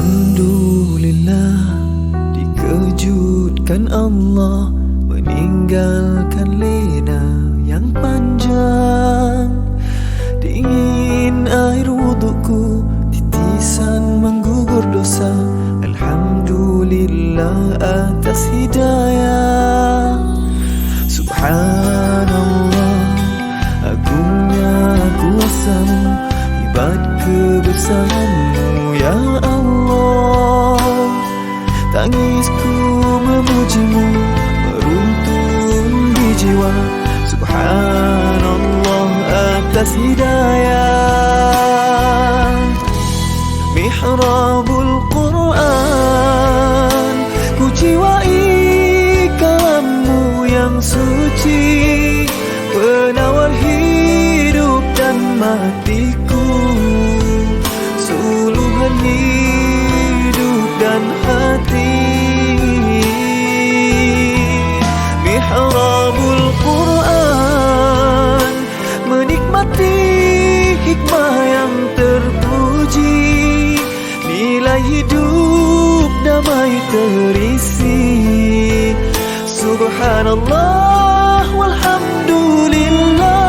Alhamdulillah, dikejutkan Allah meninggalkan lena yang panjang. Dingin air wudukku, titisan menggugur dosa. Alhamdulillah atas hidayah. Subhanallah, agungnya kuasa-Mu, hebat kebesaran-Mu ya Allah. Tangisku memuji-Mu, meruntun di jiwa. Subhanallah atas hidayah. Mihrabul Quran, ku jiwai kalam-Mu yang suci, penawar hidup dan matiku, suluhan hidup dan hati. Mihrabul Quran, menikmati hikmah yang terpuji, nilai hidup damai terisi. Subhanallah walhamdulillah.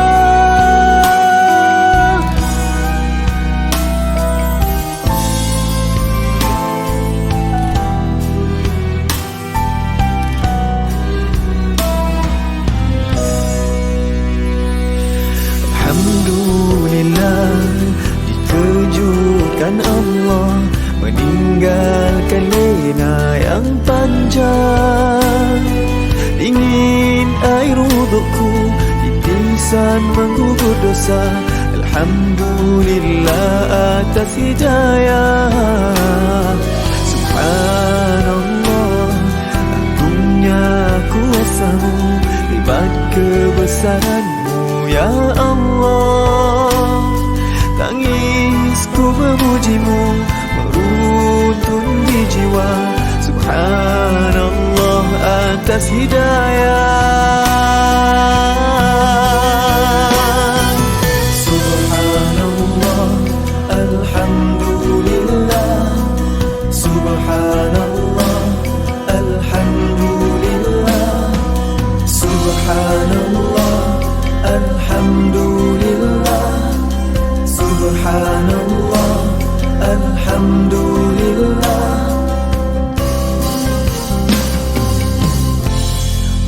Alhamdulillah, dikejutkan Allah meninggalkan lena yang panjang. Dingin air wudukku, titisan menggugur dosa. Alhamdulillah atas hidayah. Subhanallah, agungnya kuasa-Mu, hebat kebesaran-Mu ya Allah. Tangisku memuji-Mu, meruntun di jiwa. Subhanallah atas hidayah. Subhanallah, alhamdulillah. Subhanallah, alhamdulillah. Subhanallah, alhamdulillah. Subhanallah, alhamdulillah.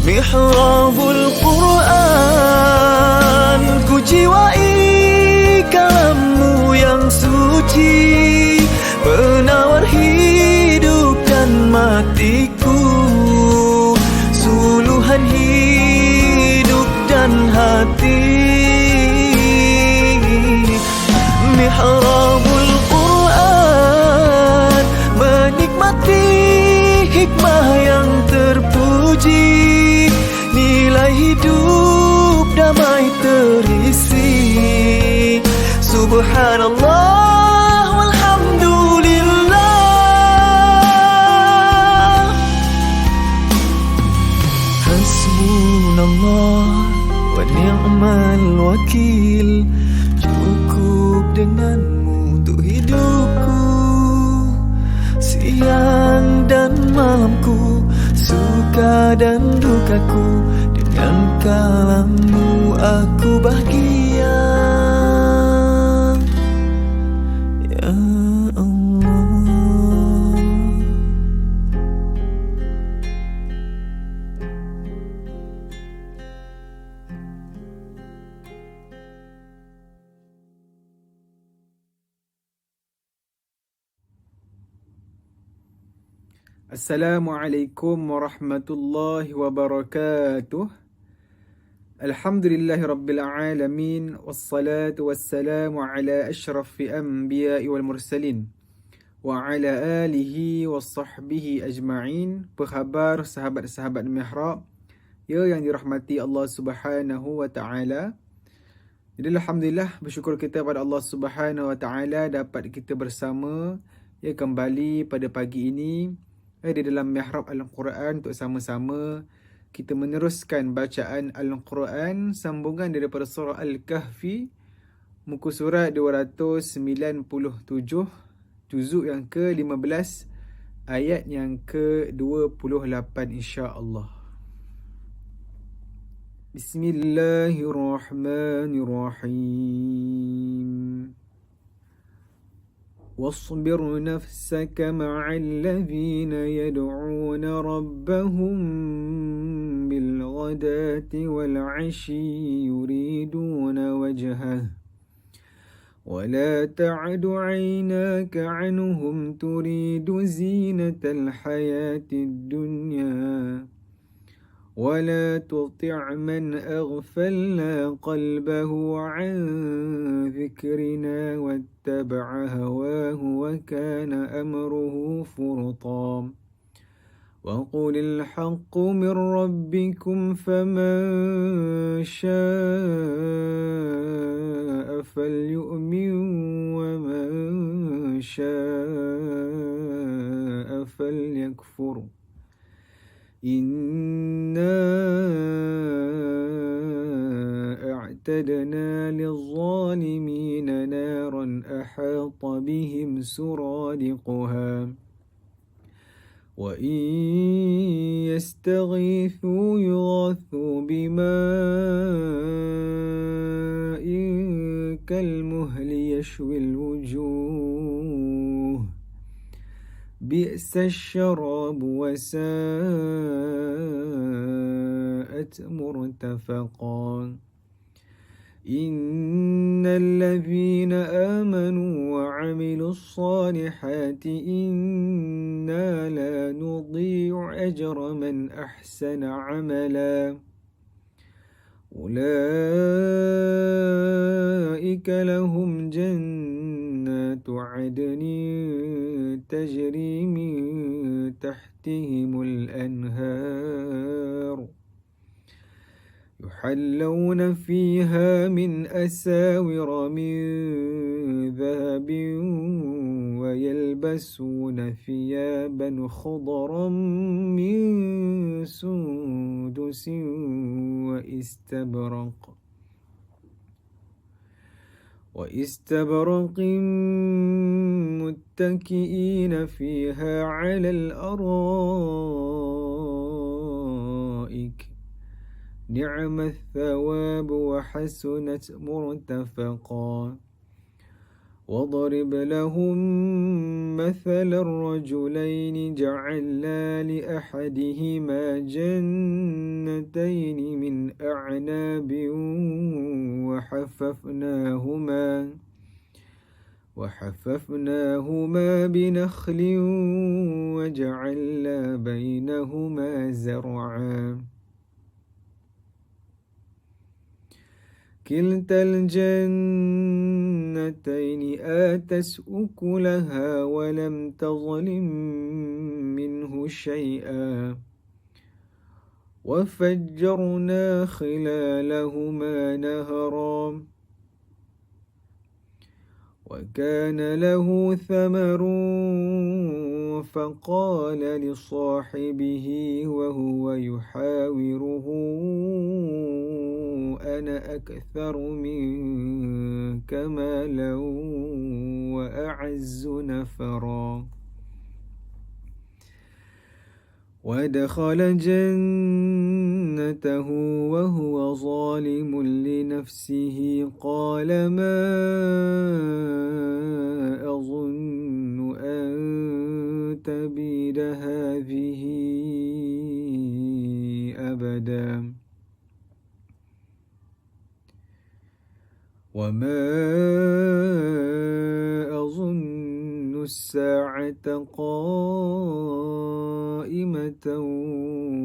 Mihrabul Quran, ku jiwai kalam-Mu yang suci, penawar hidup dan matiku, suluhan hidup dan hati. Mihrabul Quran, menikmati hikmah yang terpuji, nilai hidup damai terisi. Subhanallah walhamdulillah. Hasbunallah wa ni'mal wakil, cukup dengan-Mu untuk hidupku, siang dan malamku, suka dan dukaku. Dengan kalam-Mu aku bahagia ya Allah. Assalamualaikum warahmatullahi wabarakatuh. Alhamdulillahirabbil alamin, wassalatu wassalamu ala asyrafil anbiya'i wal mursalin wa ala alihi washabbihi ajma'in. Apa khabar sahabat-sahabat Mihrab ya yang dirahmati Allah Subhanahu wa taala? Jadi alhamdulillah, bersyukur kita pada Allah Subhanahu wa taala dapat kita bersama ya kembali pada pagi ini di dalam Mihrab Al-Quran untuk sama-sama kita meneruskan bacaan Al-Quran sambungan daripada surah Al-Kahfi, muka surat 297, juzuk yang ke-15 ayat yang ke-28 insya-Allah. Bismillahirrahmanirrahim. واصبر نفسك مع الذين يدعون ربهم بالغداة والعشي يريدون وجهه ولا تعد عيناك عنهم تريد زينة الحياة الدنيا ولا تطع من أغفلنا قلبه عن ذكرنا واتبع هواه وكان أمره فرطا وقل الحق من ربكم فمن شاء فليؤمن ومن شاء فليكفر إنا أعتدنا للظالمين نارا أحاط بهم سرادقها وإن يستغيثوا يغاثوا بماء كالمهل يشوي الوجوه بئس الشراب وساءت مرتفقا إن الذين آمنوا وعملوا الصالحات إنا لا نضيع أجر من أحسن عملا أولئك لهم جنات عدن تجري من تحتهم الأنهار يحلون فيها من أساور من ذهب ويلبسون ثيابا خضرا من سندس وإستبرق متكئين فيها على الأرائك نعم الثواب وحسنت مرتفقا واضرب لهم مثل الرجلين جعلنا لأحدهما جنتين من أعناب وحففناهما بنخل وجعلنا بينهما زرعا كلتا الجنتين آتت أكلها ولم تظلم منه شيئا وفجرنا خلالهما نهرا وكان له ثمر فقال لصاحبه وهو يحاوره أنا أكثر منك مالا وأعز نفرا ودخل جنته وهو ظالم لنفسه قال ما أظن أن تبيد هذه أبدا وما أظن الساعة قائمة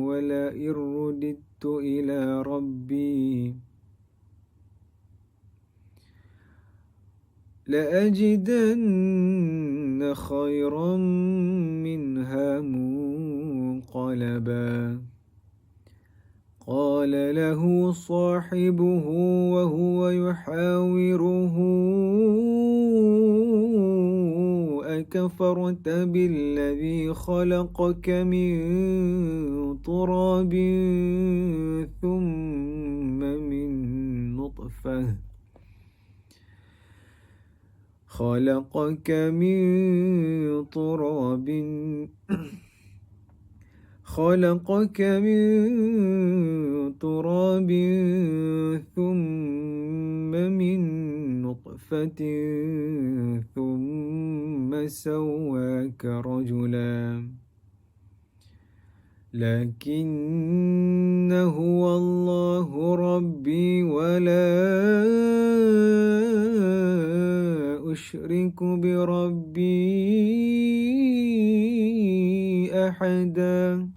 ولئن رددت إلى ربي لأجدن خيرا منها منقلبا قال له صاحبه وهو يحاوره أكفرت بالذي خلقك من تراب ثم من نطفة خلقك من تراب خلقك من تراب ثم من نطفة ثم سواك رجلا لكن هو الله ربي ولا أشرك بربي أحدا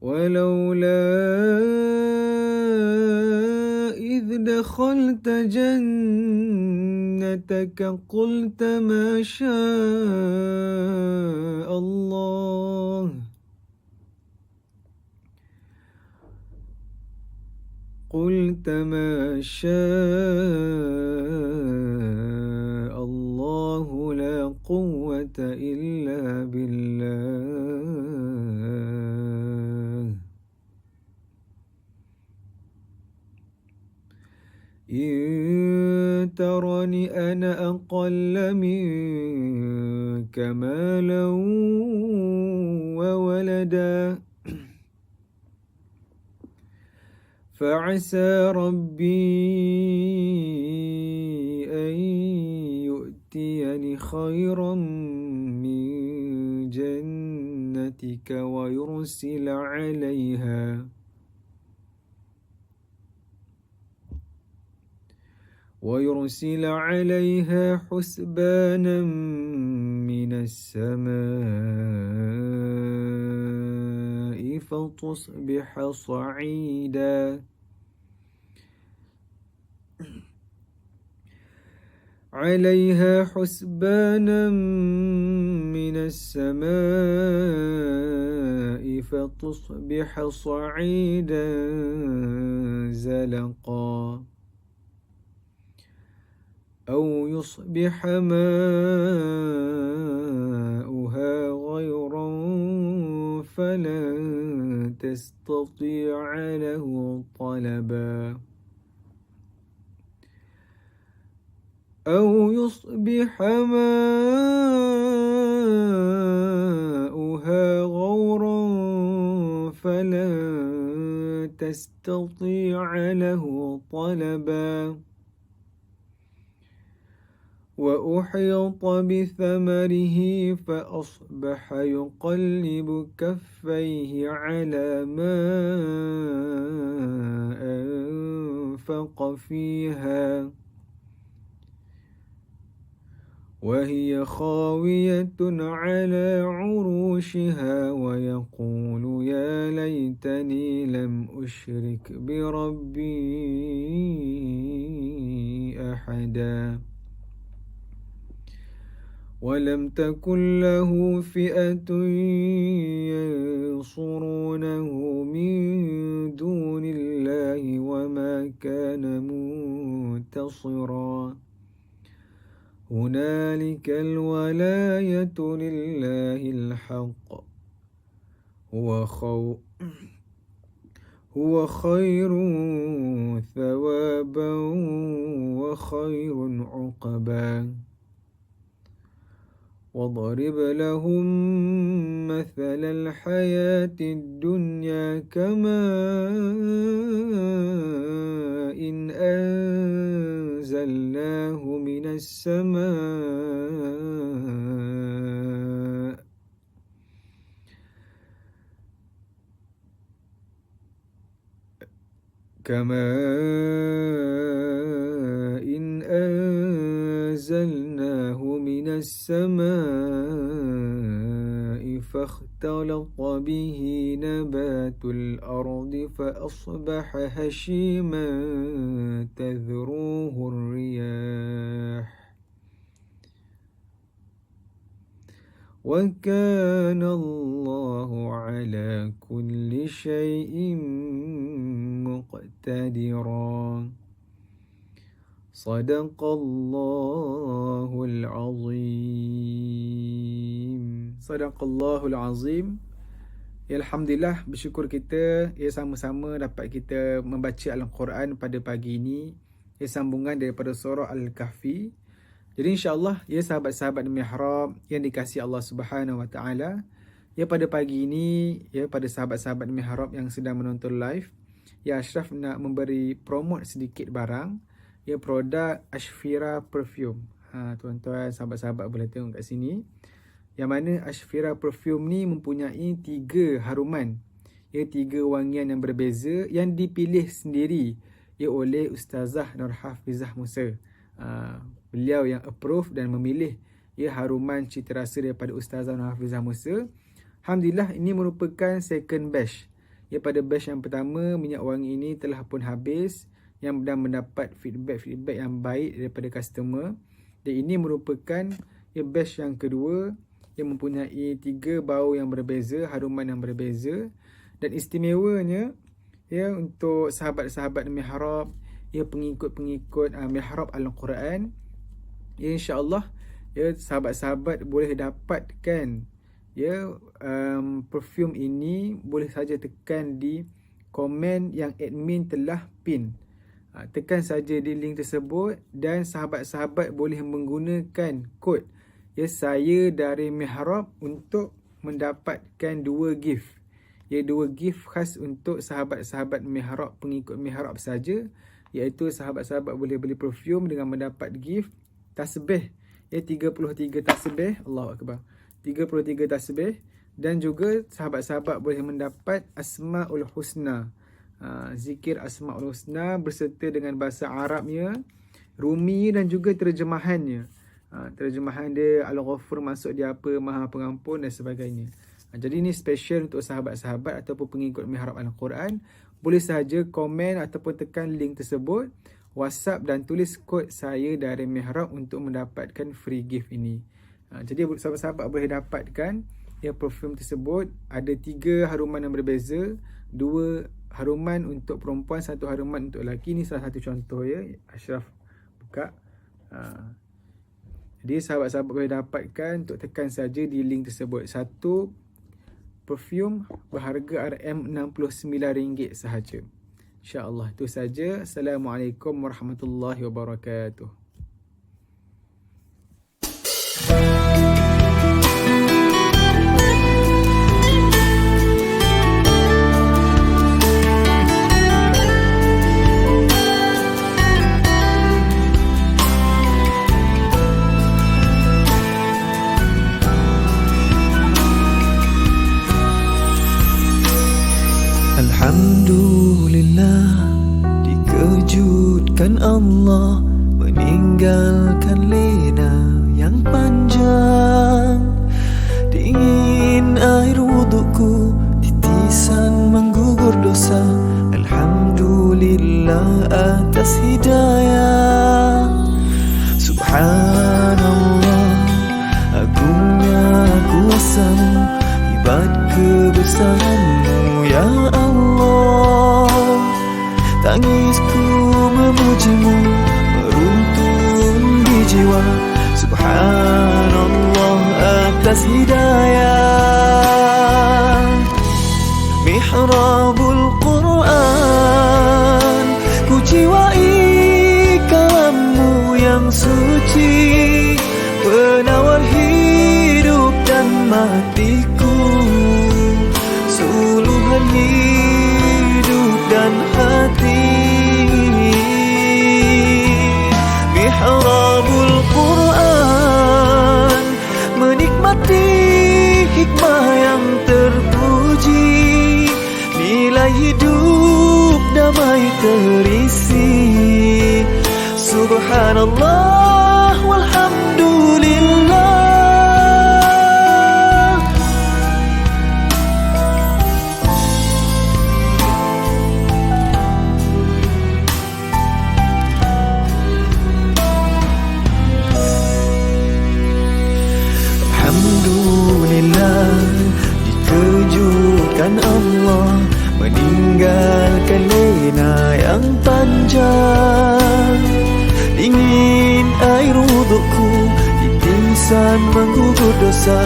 ولولا إذ دخلت جنتك قلت ما شاء الله قلت ما شاء الله لا قوة إلا بالله إن ترني أنا أقل منك مالا وولدا فعسى ربي أن يؤتيني خيرا من جنتك ويرسل عليها حسبانا من السماء فتصبح صعيدا عليها حسبانا من السماء فتصبح صعيدا زلقا أو يصبح ماؤها غيرا فلن تستطيع له طلبا أو يصبح ماؤها غورا فلن تستطيع له طلبا وأحيط بثمره فأصبح يقلب كفيه على ما أنفق فيها وهي خاوية على عروشها ويقول يا ليتني لم أشرك بربي أحدا ولم تكن له فئة ينصرونه من دون الله وما كان منتصرا هنالك الولاية لله الحق هو خير ثوابا وخير عقبا واضرب لهم مثل الحياة الدنيا كماء إن أنزلناه من السماء فاختلط به نبات الأرض فأصبح هشيما تذروه الرياح وكان الله على كل شيء مقتدرا صدق الله العظيم. Sadaqallahul azim. Alhamdulillah, bersyukur kita sama-sama dapat kita membaca Al-Quran pada pagi ini. sambungan daripada surah Al-Kahfi. Jadi insya-Allah sahabat-sahabat Mihrab yang dikasihi Allah Subhanahu Wa Taala, pada pagi ini pada sahabat-sahabat Mihrab yang sedang menonton live, Ashraf nak memberi promote sedikit barang, produk Ashfira Perfume. Tuan-tuan sahabat-sahabat boleh tengok kat sini. Yang mana Ashfira Perfume ni mempunyai 3 haruman. 3 wangian yang berbeza yang dipilih sendiri oleh Ustazah Nurhafizah Musa. Beliau yang approve dan memilih haruman cita rasa daripada Ustazah Nurhafizah Musa. Alhamdulillah, ini merupakan second batch. Pada batch yang pertama, minyak wangi ini telah pun habis dan mendapat feedback yang baik daripada customer. Dan ini merupakan batch yang kedua yang mempunyai 3 bau yang berbeza, haruman yang berbeza. Dan istimewanya untuk sahabat-sahabat Mihrab, pengikut-pengikut Mihrab Al-Quran, insya-Allah sahabat-sahabat boleh dapatkan perfume ini, boleh saja tekan di komen yang admin telah pin. Tekan saja di link tersebut dan sahabat-sahabat boleh menggunakan kod saya dari Mihrab untuk mendapatkan 2 gift. 2 gift khas untuk sahabat-sahabat Mihrab, pengikut Mihrab saja, iaitu sahabat-sahabat boleh beli perfume dengan mendapat gift tasbih 33 tasbih, Allahu Akbar, 33 tasbih, dan juga sahabat-sahabat boleh mendapat Asmaul Husna, zikir Asmaul Husna berserta dengan bahasa Arabnya, Rumi dan juga terjemahannya. Terjemahan dia Al-Ghafur, maksud dia apa, Maha Pengampun dan sebagainya. Jadi ini special untuk sahabat-sahabat ataupun pengikut Mihrab Al-Quran. Boleh sahaja komen ataupun tekan link tersebut, WhatsApp dan tulis kod saya dari Mihrab untuk mendapatkan free gift ini. Jadi sahabat-sahabat boleh dapatkan perfume tersebut. Ada 3 haruman yang berbeza, 2 haruman untuk perempuan, 1 haruman untuk lelaki. Ini salah satu contoh Ashraf buka. Jadi sahabat-sahabat boleh dapatkan untuk tekan saja di link tersebut. 1 perfume berharga RM69 sahaja. InsyaAllah itu saja. Assalamualaikum warahmatullahi wabarakatuh. Alhamdulillah, dikejutkan Allah meninggalkan lena yang panjang. Dingin air wudukku, titisan menggugur dosa. Alhamdulillah atas hidayah. Subhanallah, agungnya kuasamu, hebat kebesaranmu ya Allah. Tangisku memujimu, meruntun di jiwa. Subhanallah atas hidayah. Mihrabul Quran, ku jiwai kalammu yang suci, penawar hidup dan matiku, suluhan hidup dan hati. Mihrabul Quran, menikmati hikmah yang terpuji, nilai hidup damai terisi. Subhanallah walhamdulillah. Alhamdulillah, dikejutkan Allah meninggalkan lena yang panjang. Dingin air wudukku, titisan menggugur dosa.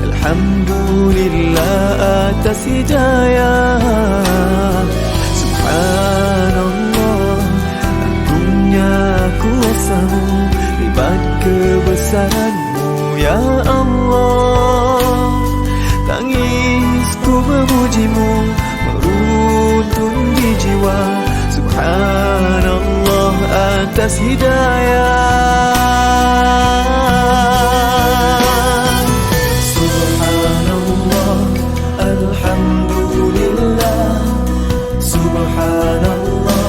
Alhamdulillah atas hidayah. Subhanallah, agungnya atas hidayah. Subhanallah, alhamdulillah. Subhanallah,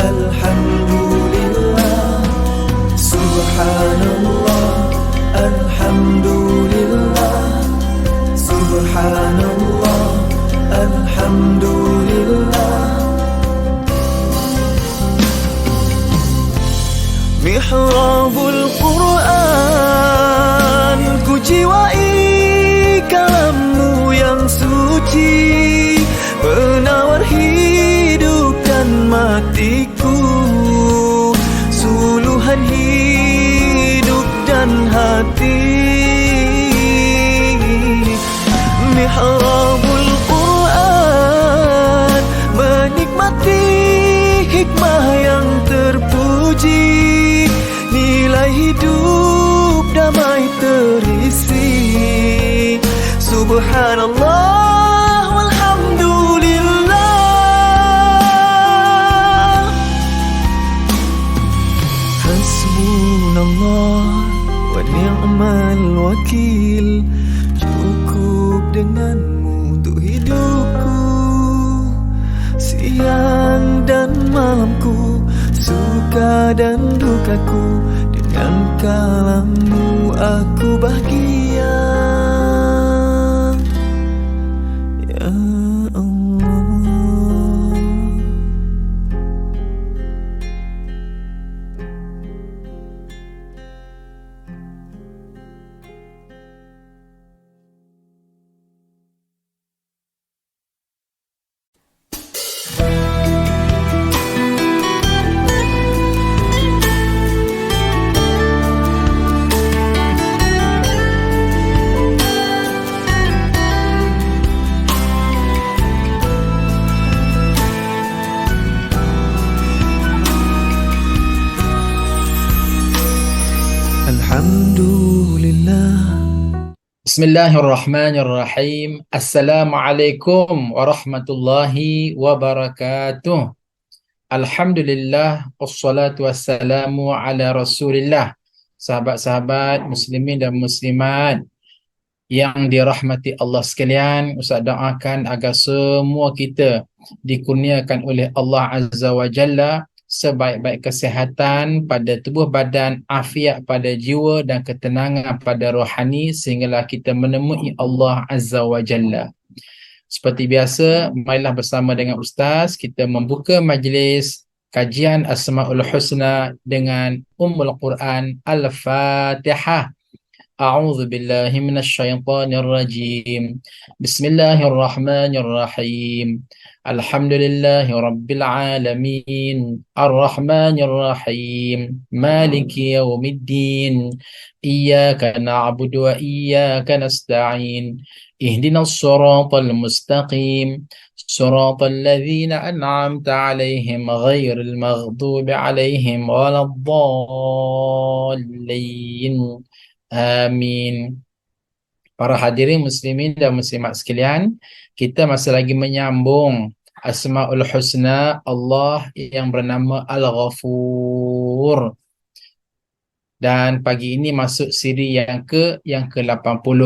alhamdulillah. Subhanallah, alhamdulillah. Subhanallah, alhamdulillah. Mihrabul Quran, ku jiwai kalammu yang suci, penawar hidup dan matiku, suluhan hidup dan hati. Mihrabul Quran, menikmati hikmah yang terpuji, nilai hidup damai terisi. Subhanallah walhamdulillah. Hasbunallah wa ni'mal wakil. Cukup denganmu untuk hidupku, siang dan malamku, suka dan dukaku. Dengan kalammu aku bahagia, ya Allah. Alhamdulillah. Bismillahirrahmanirrahim. Assalamualaikum warahmatullahi wabarakatuh. Alhamdulillah, wassalatu wassalamu ala rasulillah. Sahabat-sahabat muslimin dan muslimat yang dirahmati Allah sekalian, Ustaz doakan agar semua kita dikurniakan oleh Allah Azza wa Jalla sebaik-baik kesihatan pada tubuh badan, afiat pada jiwa dan ketenangan pada rohani sehinggalah kita menemui Allah Azza wa Jalla. Seperti biasa, marilah bersama dengan Ustaz kita membuka majlis kajian Asmaul Husna dengan Ummul Quran Al-Fatihah. A'udzu billahi minasyaitonir rajim. Bismillahirrahmanirrahim. Alhamdulillahi rabbil alamin. Arrahmanir rahim. Maliki yaumiddin. Iyyaka na'budu wa iyyaka nasta'in. Ihdinas siratal mustaqim. Siratal ladzina an'amta 'alaihim ghairil maghdubi 'alaihim waladdallin. Amin. Para hadirin muslimin dan muslimat sekalian, kita masih lagi menyambung Asmaul Husna Allah yang bernama Al-Ghafur. Dan pagi ini masuk siri yang ke-80.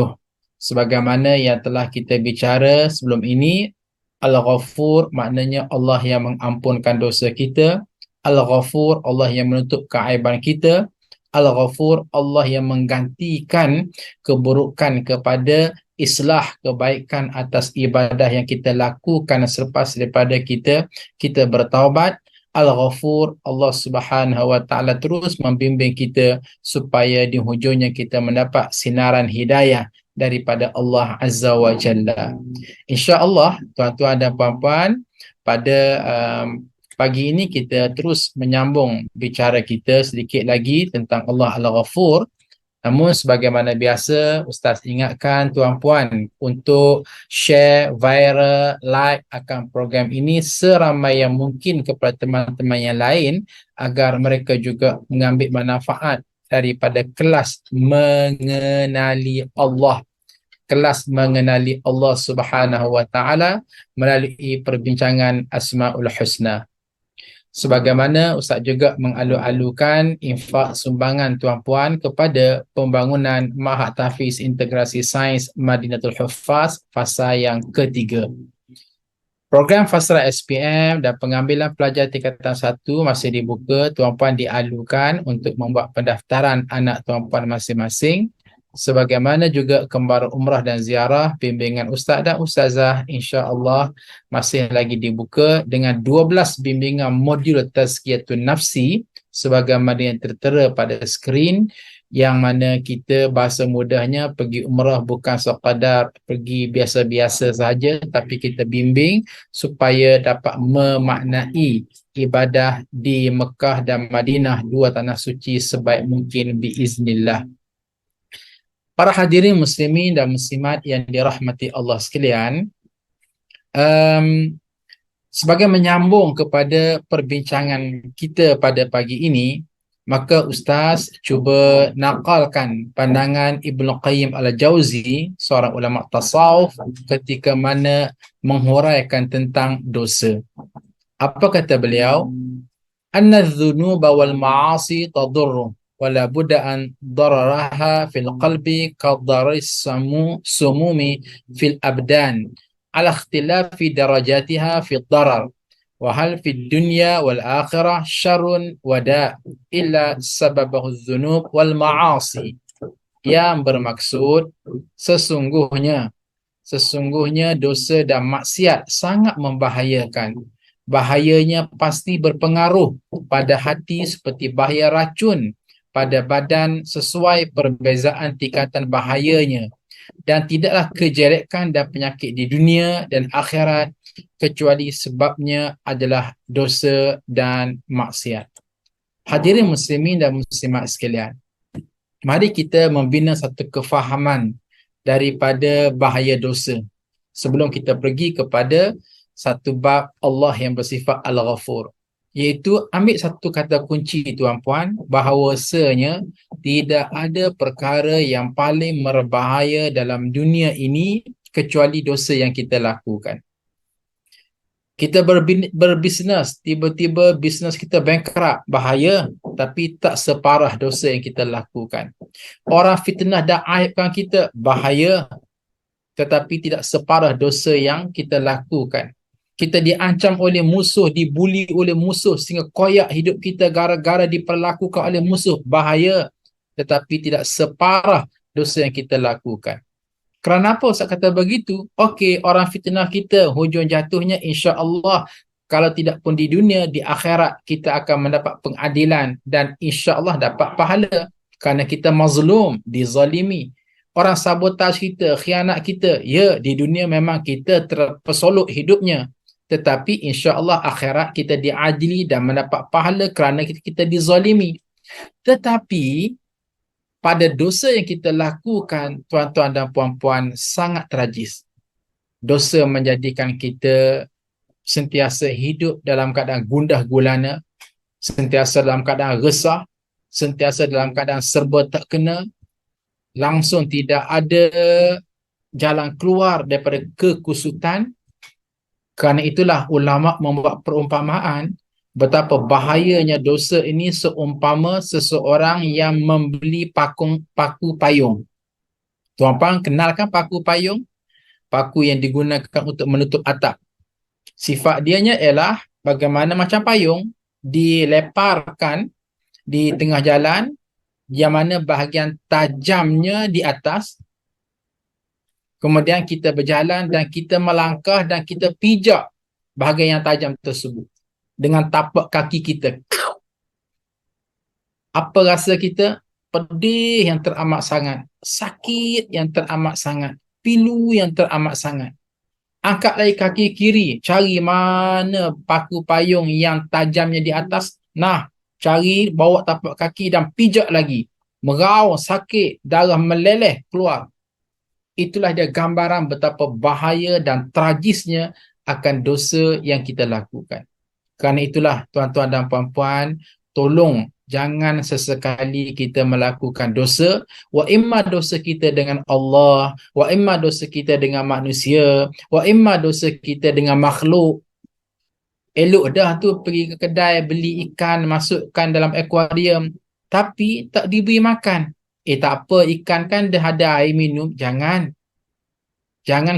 Sebagaimana yang telah kita bicara sebelum ini, Al-Ghafur maknanya Allah yang mengampunkan dosa kita. Al-Ghafur Allah yang menutup keaiban kita. Al-Ghafur Allah yang menggantikan keburukan kepada islah kebaikan atas ibadah yang kita lakukan selepas daripada kita bertaubat. Al-Ghafur Allah Subhanahu wa taala terus membimbing kita supaya di hujungnya kita mendapat sinaran hidayah daripada Allah Azza wa Jalla. Insya-Allah tuan-tuan dan puan-puan, pada pagi ini kita terus menyambung bicara kita sedikit lagi tentang Allah Al-Ghafur. Namun sebagaimana biasa, Ustaz ingatkan tuan-puan untuk share, viral, like akan program ini seramai yang mungkin kepada teman-teman yang lain agar mereka juga mengambil manfaat daripada kelas mengenali Allah. Kelas mengenali Allah Subhanahu wa taala melalui perbincangan Asmaul Husna. Sebagaimana Ustaz juga mengalu-alukan infak sumbangan tuan-puan kepada pembangunan Mahat Tahfiz Integrasi Sains Madinatul Huffaz fasa yang ketiga. Program Fasra SPM dan pengambilan pelajar tingkatan 1 masih dibuka. Tuan-puan dialukan untuk membuat pendaftaran anak tuan-puan masing-masing. Sebagaimana juga kembar umrah dan ziarah, bimbingan ustaz dan ustazah insya-Allah masih lagi dibuka dengan 12 bimbingan modul tazkiyatun nafsi sebagaimana yang tertera pada skrin, yang mana kita bahasa mudahnya pergi umrah bukan sekadar pergi biasa-biasa saja, tapi kita bimbing supaya dapat memaknai ibadah di Mekah dan Madinah, dua tanah suci, sebaik mungkin biiznillah. Para hadirin muslimin dan muslimat yang dirahmati Allah sekalian, sebagai menyambung kepada perbincangan kita pada pagi ini, maka Ustaz cuba nakalkan pandangan Ibnu Qayyim Al-Jauzi, seorang ulama tasawuf, ketika mana menghuraikan tentang dosa. Apa kata beliau? Anna adh-dhunuba wal ma'asi tadurru wala budda an dararaha fil qalbi kadaris sumumi fil abdan ala ikhtilafi darajatiha fi darar wa hal fi dunya wal akhirah syarrun wada illa sababahu dhunub wal ma'asi, yang bermaksud sesungguhnya dosa dan maksiat sangat membahayakan. Bahayanya pasti berpengaruh pada hati seperti bahaya racun pada badan sesuai perbezaan tingkatan bahayanya, dan tidaklah kejelekan dan penyakit di dunia dan akhirat kecuali sebabnya adalah dosa dan maksiat. Hadirin muslimin dan muslimat sekalian, mari kita membina satu kefahaman daripada bahaya dosa sebelum kita pergi kepada satu bab Allah yang bersifat Al-Ghafur. Iaitu ambil satu kata kunci tuan-puan, bahawasanya tidak ada perkara yang paling berbahaya dalam dunia ini kecuali dosa yang kita lakukan. Kita berbisnes, tiba-tiba bisnes kita bankrupt, bahaya, tapi tak separah dosa yang kita lakukan. Orang fitnah dan aibkan kita, bahaya, tetapi tidak separah dosa yang kita lakukan. Kita diancam oleh musuh, dibuli oleh musuh sehingga koyak hidup kita gara-gara diperlakukan oleh musuh, bahaya, tetapi tidak separah dosa yang kita lakukan. Kerana apa Ustaz kata begitu? Okey, orang fitnah kita, hujung jatuhnya insya-Allah kalau tidak pun di dunia, di akhirat kita akan mendapat pengadilan dan insya-Allah dapat pahala kerana kita mazlum, dizalimi. Orang sabotaj kita, khianat kita, ya di dunia memang kita terpesolok hidupnya, tetapi insya-Allah akhirat kita diadili dan mendapat pahala kerana kita dizalimi. Tetapi pada dosa yang kita lakukan, tuan-tuan dan puan-puan, sangat tragis. Dosa menjadikan kita sentiasa hidup dalam keadaan gundah gulana, sentiasa dalam keadaan resah, sentiasa dalam keadaan serba tak kena, langsung tidak ada jalan keluar daripada kekusutan. Kerana itulah ulama membuat perumpamaan betapa bahayanya dosa ini seumpama seseorang yang membeli paku payung. Tuan-puan kenalkan paku payung? Paku yang digunakan untuk menutup atap. Sifat dianya ialah bagaimana macam payung dileparkan di tengah jalan, yang mana bahagian tajamnya di atas. Kemudian kita berjalan dan kita melangkah dan kita pijak bahagian yang tajam tersebut dengan tapak kaki kita. Apa rasa kita? Pedih yang teramat sangat, sakit yang teramat sangat, pilu yang teramat sangat. Angkat lagi kaki kiri, cari mana paku payung yang tajamnya di atas. Nah, cari, bawa tapak kaki dan pijak lagi. Merau, sakit, darah meleleh keluar. Itulah dia gambaran betapa bahaya dan tragisnya akan dosa yang kita lakukan. Kerana itulah tuan-tuan dan puan-puan, tolong jangan sesekali kita melakukan dosa, wa imma dosa kita dengan Allah, wa imma dosa kita dengan manusia, wa imma dosa kita dengan makhluk. Elok dah tu pergi ke kedai beli ikan, masukkan dalam akuarium, tapi tak diberi makan. Tak apa, ikan kan dah ada air minum. Jangan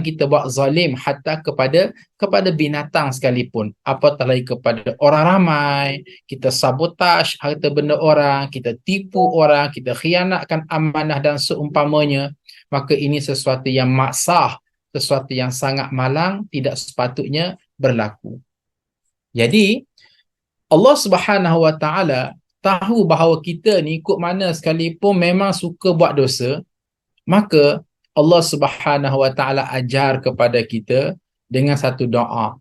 kita buat zalim hatta kepada binatang sekalipun. Apatah lagi kepada orang ramai, kita sabotaj harta benda orang, kita tipu orang, kita khianatkan amanah dan seumpamanya. Maka ini sesuatu yang maksah, sesuatu yang sangat malang, tidak sepatutnya berlaku. Jadi, Allah Subhanahu Wa Taala tahu bahawa kita ni ikut mana sekalipun memang suka buat dosa, maka Allah Subhanahu Wa Taala ajar kepada kita dengan satu doa.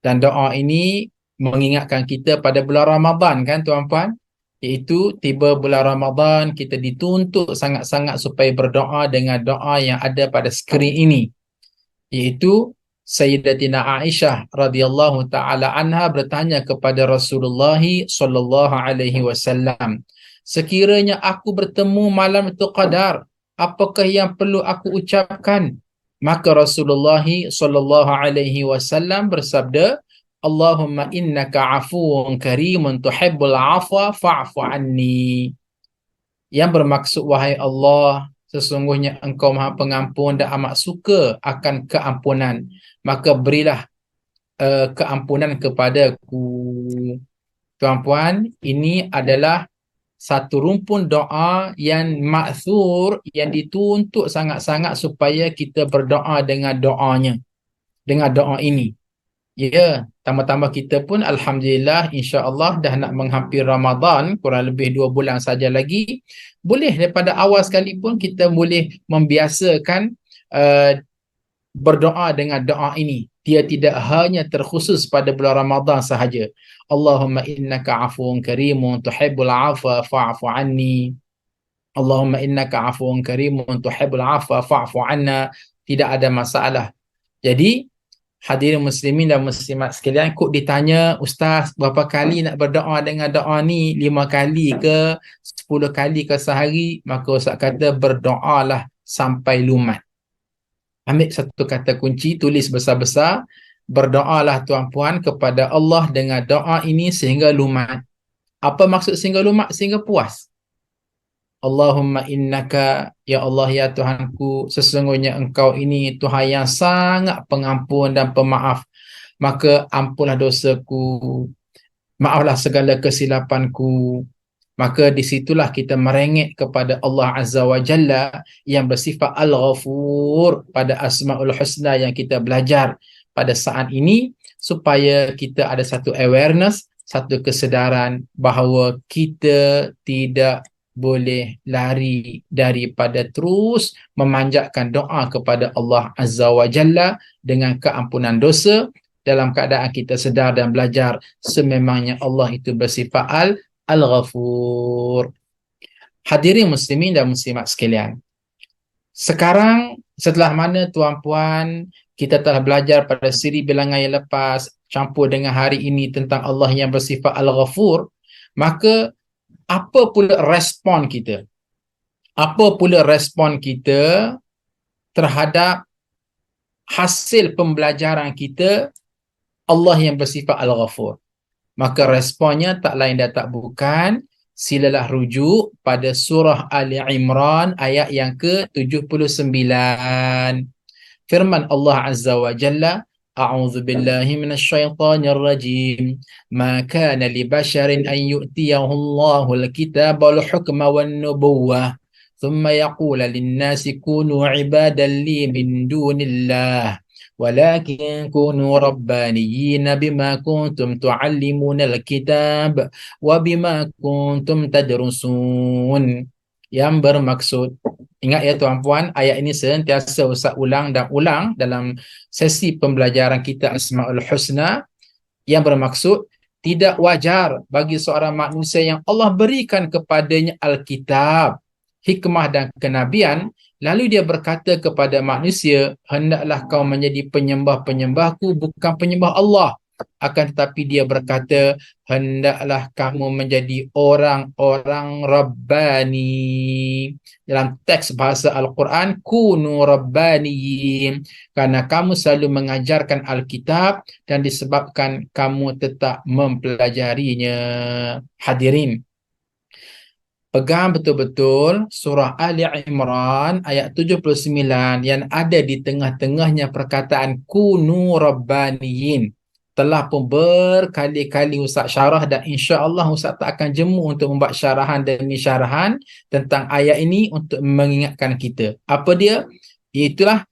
Dan doa ini mengingatkan kita pada bulan Ramadan kan tuan-puan? Iaitu tiba bulan Ramadan, kita dituntut sangat-sangat supaya berdoa dengan doa yang ada pada skrin ini. Iaitu Sayyidatina Aisyah radhiyallahu taala anha bertanya kepada Rasulullah sallallahu alaihi wasallam, sekiranya aku bertemu malam itu qadar, apakah yang perlu aku ucapkan? Maka Rasulullah sallallahu alaihi wasallam bersabda, Allahumma innaka afuwun karimun tuhibbul afwa fa'fu anni. Yang bermaksud, wahai Allah, sesungguhnya engkau maha pengampun dan amat suka akan keampunan, maka berilah keampunan kepadaku. Tuan-puan, ini adalah satu rumpun doa yang ma'thur, yang dituntut sangat-sangat supaya kita berdoa dengan doanya, dengan doa ini. Ya, tambah-tambah kita pun Alhamdulillah, insya-Allah dah nak menghampiri Ramadan, kurang lebih 2 bulan saja lagi. Boleh daripada awal sekalipun kita boleh membiasakan berdoa dengan doa ini. Dia tidak hanya terkhusus pada bulan Ramadan sahaja. Allahumma innaka afuwun karimun tuhibbul afwa fa'fu anni. Allahumma innaka afuwun karimun tuhibbul afwa fa'fu anna. Tidak ada masalah. Jadi, hadirin muslimin dan muslimat sekalian, kok ditanya, Ustaz, berapa kali nak berdoa dengan doa ni? 5 kali ke? 10 kali ke sehari? Maka Ustaz kata, berdoalah sampai lumat. Ambil satu kata kunci, tulis besar-besar, berdoalah tuan-puan kepada Allah dengan doa ini sehingga lumat. Apa maksud sehingga lumat? Sehingga puas. Allahumma innaka, ya Allah ya Tuhanku, sesungguhnya engkau ini Tuhan yang sangat pengampun dan pemaaf. Maka ampunlah dosaku, maaflah segala kesilapanku. Maka disitulah kita merengek kepada Allah Azza wa Jalla yang bersifat Al-Ghafur pada Asma'ul Husna yang kita belajar pada saat ini, supaya kita ada satu awareness, satu kesedaran bahawa kita tidak boleh lari daripada terus memanjatkan doa kepada Allah Azza wa Jalla dengan keampunan dosa, dalam keadaan kita sedar dan belajar sememangnya Allah itu bersifat Al-Ghafur. Hadirin muslimin dan muslimat sekalian, sekarang setelah mana tuan-puan kita telah belajar pada siri bilangan yang lepas campur dengan hari ini tentang Allah yang bersifat Al-Ghafur, maka apa pula respon kita? Apa pula respon kita terhadap hasil pembelajaran kita Allah yang bersifat Al-Ghafur? Maka responnya tak lain dan tak bukan, silalah rujuk pada surah Ali Imran ayat yang ke-79. Firman Allah Azza wa Jalla, A'udzu billahi minasyaitonir rajim. Ma kana li basharin an yu'tiyahu Allahul kitaba wal hukma wan nubuwwah thumma yaqula lin-nasi kunu 'ibadan li min dunillah. ولكن كونوا ربانيين بما كنتم تعلمون الكتاب وبما كنتم تدرسون. Yang bermaksud, ingat ya tuan-puan, ayat ini sentiasa Ustaz ulang dan ulang dalam sesi pembelajaran kita Asma'ul Husna. Yang bermaksud, tidak wajar bagi seorang manusia yang Allah berikan kepadanya Alkitab, hikmah dan kenabian, lalu dia berkata kepada manusia, hendaklah kau menjadi penyembah-penyembahku, bukan penyembah Allah. akan tetapi dia berkata, hendaklah kamu menjadi orang-orang Rabbani. Dalam teks bahasa Al-Quran, kunu Rabbaniyin, karena kamu selalu mengajarkan Alkitab dan disebabkan kamu tetap mempelajarinya. Hadirin, pegang betul-betul surah Ali Imran ayat 79 yang ada di tengah-tengahnya perkataan kunu rabbaniyin. Telah pun berkali-kali Ustaz syarah dan insya-Allah Ustaz tak akan jemu untuk membuat syarahan demi syarahan tentang ayat ini untuk mengingatkan kita. Apa dia? Iaitulah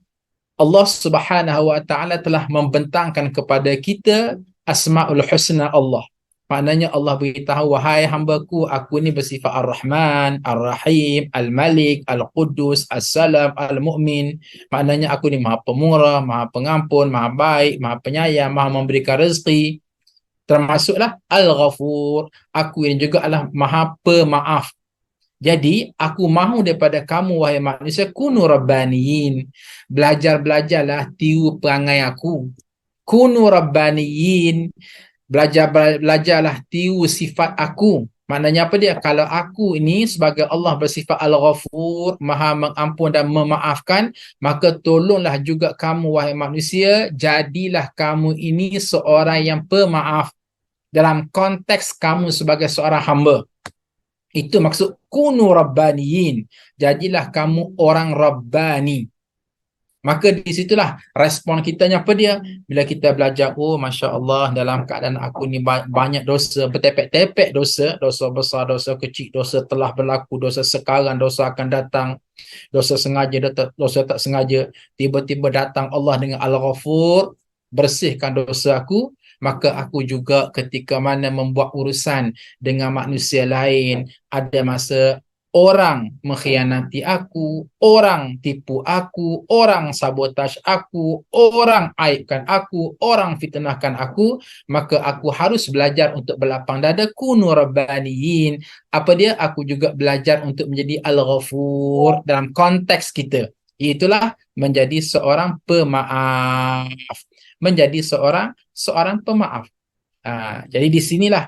Allah Subhanahu wa taala telah membentangkan kepada kita Asmaul Husna Allah. Maknanya Allah beritahu, wahai hamba-Ku, aku ni bersifat Ar-Rahman, Ar-Rahim, Al-Malik, Al-Quddus, As-Salam, Al-Mu'min. Maknanya aku ni Maha Pemurah, Maha Pengampun, Maha Baik, Maha Penyayang, Maha memberikan rezeki. Termasuklah Al-Ghafur. Aku ini juga adalah Maha Pemaaf. Jadi, aku mahu daripada kamu, wahai manusia, kunu rabbaniyin. Belajarlah tiru perangai aku. Kunu rabbaniyin. Belajarlah tiru sifat aku. Maknanya apa dia? Kalau aku ini sebagai Allah bersifat Al-Ghafur, Maha mengampun dan memaafkan, maka tolonglah juga kamu, wahai manusia, jadilah kamu ini seorang yang pemaaf dalam konteks kamu sebagai seorang hamba. Itu maksud kunu rabbaniyin. Jadilah kamu orang Rabbani. Maka di situlah respon kitanya apa dia? Bila kita belajar, oh Masya Allah, dalam keadaan aku ni banyak dosa, bertepek-tepek dosa, dosa besar, dosa kecil, dosa telah berlaku, dosa sekarang, dosa akan datang, dosa sengaja, dosa tak sengaja. Tiba-tiba datang Allah dengan Al-Ghafur, bersihkan dosa aku. Maka aku juga ketika mana membuat urusan dengan manusia lain, ada masa orang mengkhianati aku, orang tipu aku, orang sabotaj aku, orang aibkan aku, orang fitnahkan aku, maka aku harus belajar untuk berlapang dada, kunu rabbaniyin. Apa dia? Aku juga belajar untuk menjadi Al-Ghafur dalam konteks kita. Itulah menjadi seorang pemaaf. Menjadi seorang pemaaf. Jadi di sinilah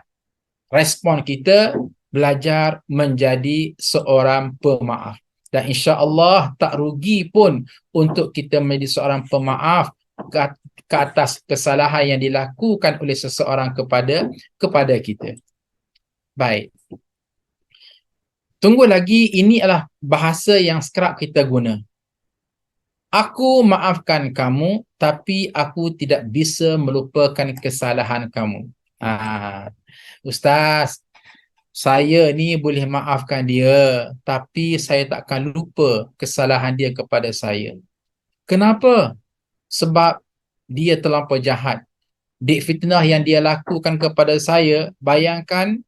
respon kita belajar menjadi seorang pemaaf. Dan insya-Allah tak rugi pun untuk kita menjadi seorang pemaaf ke atas kesalahan yang dilakukan oleh seseorang kepada kita. Baik. Tunggu lagi, ini adalah bahasa yang kerap kita guna. Aku maafkan kamu, tapi aku tidak bisa melupakan kesalahan kamu. Ustaz, saya ni boleh maafkan dia, tapi saya tak akan lupa kesalahan dia kepada saya. Kenapa? Sebab dia terlampau jahat. Dik fitnah yang dia lakukan kepada saya, bayangkan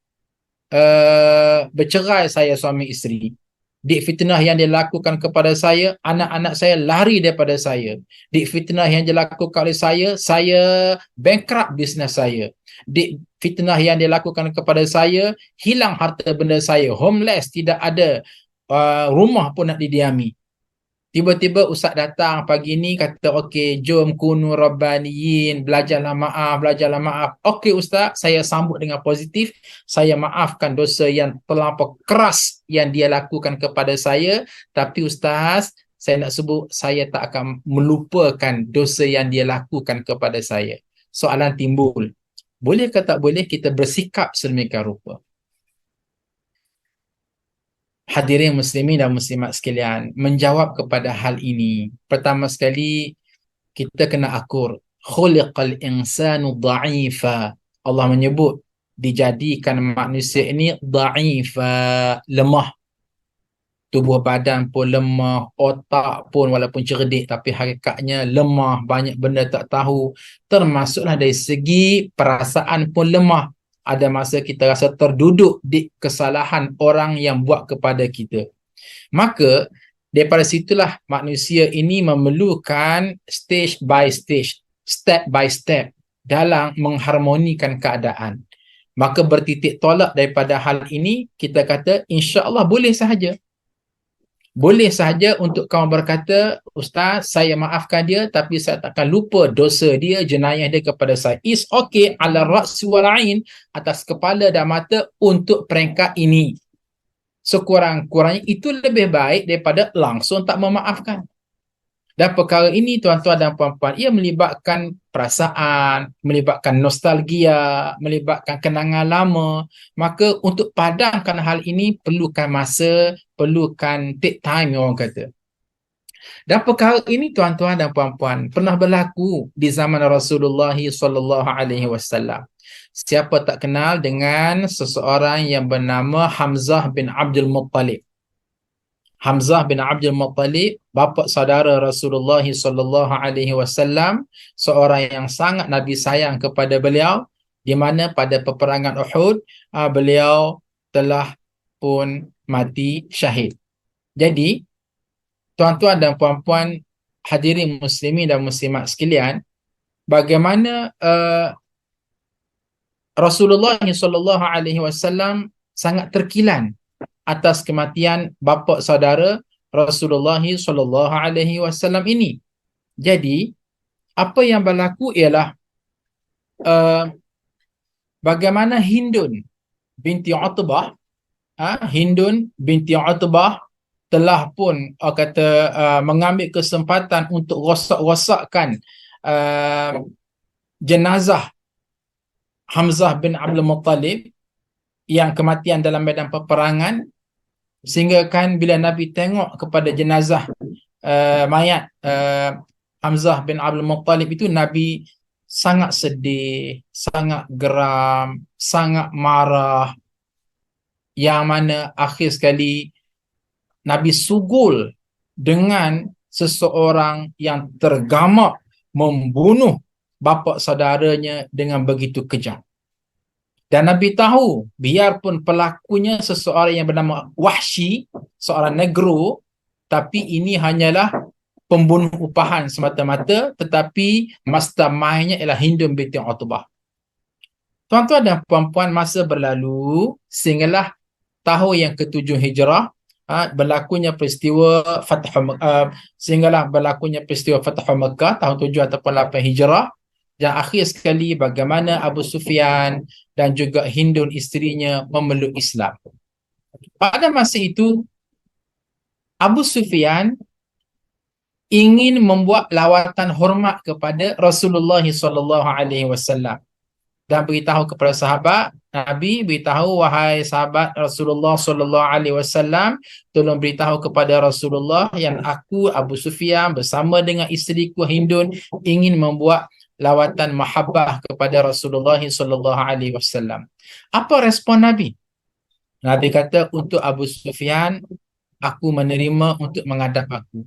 bercerai saya suami isteri. Dik fitnah yang dia lakukan kepada saya, anak-anak saya lari daripada saya. Dik fitnah yang dia lakukan oleh saya bankrupt bisnes saya. Dik fitnah yang dia lakukan kepada saya, hilang harta benda saya, homeless, tidak ada rumah pun nak didiami. Tiba-tiba Ustaz datang pagi ni kata, okey, jom kunu rabbaniyin, belajarlah maaf. Okey Ustaz, saya sambut dengan positif. Saya maafkan dosa yang terlampau keras yang dia lakukan kepada saya. Tapi Ustaz, saya nak sebut, saya tak akan melupakan dosa yang dia lakukan kepada saya. Soalan timbul, boleh ke tak boleh kita bersikap sedemikian rupa? Hadirin muslimin dan muslimat sekalian, menjawab kepada hal ini, pertama sekali kita kena akur, khuliqal insanu dha'ifa. Allah menyebut dijadikan manusia ini dha'ifa, lemah. Tubuh badan pun lemah, otak pun walaupun cerdik tapi hakikatnya lemah, banyak benda tak tahu. Termasuklah dari segi perasaan pun lemah. Ada masa kita rasa terduduk di kesalahan orang yang buat kepada kita. Maka daripada situlah manusia ini memerlukan stage by stage, step by step dalam mengharmonikan keadaan. Maka bertitik tolak daripada hal ini, kita kata insya-Allah boleh sahaja. Boleh sahaja untuk kamu berkata, Ustaz, saya maafkan dia tapi saya takkan lupa dosa dia, jenayah dia kepada saya. It's okay ala ra'si wal ain, atas kepala dan mata untuk peringkat ini. Sekurang-kurangnya itu lebih baik daripada langsung tak memaafkan. Dan perkara ini tuan-tuan dan puan-puan, ia melibatkan perasaan, melibatkan nostalgia, melibatkan kenangan lama. Maka untuk padamkan hal ini perlukan masa, perlukan take time orang kata. Dan perkara ini tuan-tuan dan puan-puan pernah berlaku di zaman Rasulullah sallallahu alaihi wasallam. Siapa tak kenal dengan seseorang yang bernama Hamzah bin Abdul Muttalib. Hamzah bin Abdul Muttalib, bapa saudara Rasulullah sallallahu alaihi wasallam, seorang yang sangat Nabi sayang kepada beliau, di mana pada peperangan Uhud beliau telah pun mati syahid. Jadi, tuan-tuan dan puan-puan, hadirin muslimin dan muslimat sekalian, bagaimana Rasulullah sallallahu alaihi wasallam sangat terkilan atas kematian bapa saudara Rasulullah sallallahu alaihi wasallam ini. Jadi, apa yang berlaku ialah bagaimana Hindun binti Utbah, Hindun binti Utbah telah pun mengambil kesempatan untuk rosak-rosakkan jenazah Hamzah bin Abdul Muttalib yang kematian dalam medan peperangan, sehingga kan bila Nabi tengok kepada jenazah mayat Hamzah bin Abdul Muttalib itu, Nabi sangat sedih, sangat geram, sangat marah, yang mana akhir sekali Nabi sugul dengan seseorang yang tergamak membunuh bapa saudaranya dengan begitu kejam. Dan Nabi tahu, biarpun pelakunya seseorang yang bernama Wahsy, seorang negro, tapi ini hanyalah pembunuh upahan semata-mata, tetapi mastermind-nya ialah Hindun binti Utbah. Tuan-tuan dan puan-puan, masa berlalu sehinggalah tahun yang ke-7 Hijrah, berlakunya peristiwa sehinggalah berlakunya peristiwa Fathu Makkah tahun 7 ataupun 8 Hijrah. Dan akhir sekali bagaimana Abu Sufyan dan juga Hindun isterinya memeluk Islam. Pada masa itu, Abu Sufyan ingin membuat lawatan hormat kepada Rasulullah SAW dan beritahu kepada sahabat Nabi, beritahu, wahai sahabat Rasulullah SAW, tolong beritahu kepada Rasulullah yang aku, Abu Sufyan, bersama dengan isteriku Hindun ingin membuat lawatan mahabbah kepada Rasulullah SAW. Apa respon Nabi? Nabi kata, untuk Abu Sufyan, aku menerima untuk menghadap aku.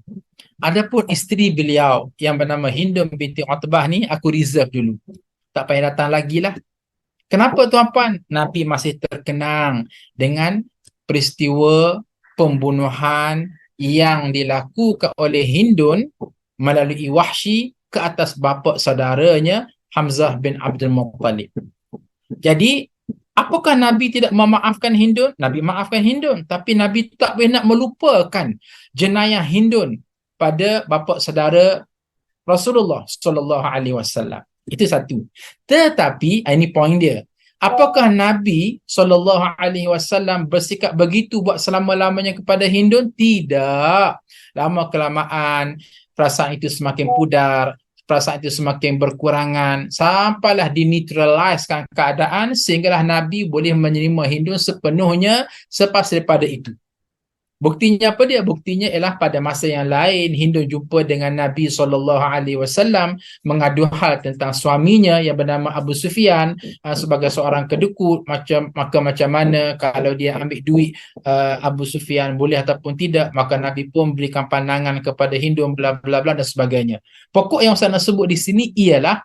Adapun isteri beliau yang bernama Hindun binti Utbah ni, aku reserve dulu. Tak payah datang lagi lah. Kenapa tuan-puan? Nabi masih terkenang dengan peristiwa pembunuhan yang dilakukan oleh Hindun melalui Wahsy ke atas bapa saudaranya Hamzah bin Abdul Muttalib. Jadi, apakah Nabi tidak memaafkan Hindun? Nabi maafkan Hindun, tapi Nabi tak boleh nak melupakan jenayah Hindun pada bapa saudara Rasulullah sallallahu alaihi wasallam. Itu satu. Tetapi ini poin dia. Apakah Nabi sallallahu alaihi wasallam bersikap begitu buat selama-lamanya kepada Hindun? Tidak. Lama kelamaan perasaan itu semakin pudar, perasaan itu semakin berkurangan, sampailah dinetraliskan keadaan sehinggalah Nabi boleh menerima Hindun sepenuhnya selepas daripada itu. Buktinya apa dia? Buktinya ialah pada masa yang lain Hindun jumpa dengan Nabi SAW mengadu hal tentang suaminya yang bernama Abu Sufyan sebagai seorang kedekut, maka macam mana kalau dia ambil duit Abu Sufyan boleh ataupun tidak, maka Nabi pun berikan pandangan kepada Hindun bla bla bla dan sebagainya. Pokok yang saya nak sebut di sini ialah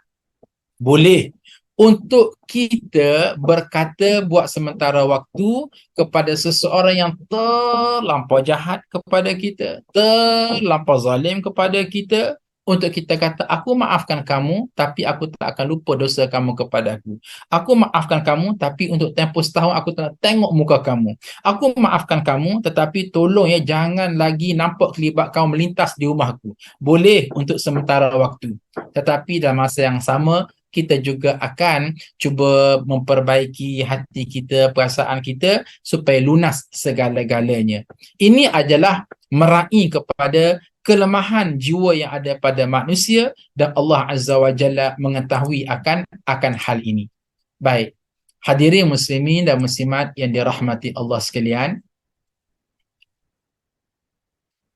boleh untuk kita berkata buat sementara waktu kepada seseorang yang terlampau jahat kepada kita, terlampau zalim kepada kita, untuk kita kata, aku maafkan kamu, tapi aku tak akan lupa dosa kamu kepada aku. Aku maafkan kamu, tapi untuk tempoh setahun aku tak nak tengok muka kamu. Aku maafkan kamu, tetapi tolong ya, jangan lagi nampak kelibat kamu melintas di rumahku. Boleh untuk sementara waktu. Tetapi dalam masa yang sama, kita juga akan cuba memperbaiki hati kita, perasaan kita, supaya lunas segala-galanya. Ini adalah meraih kepada kelemahan jiwa yang ada pada manusia, dan Allah Azza wa Jalla mengetahui akan hal ini. Baik. Hadirin muslimin dan muslimat yang dirahmati Allah sekalian,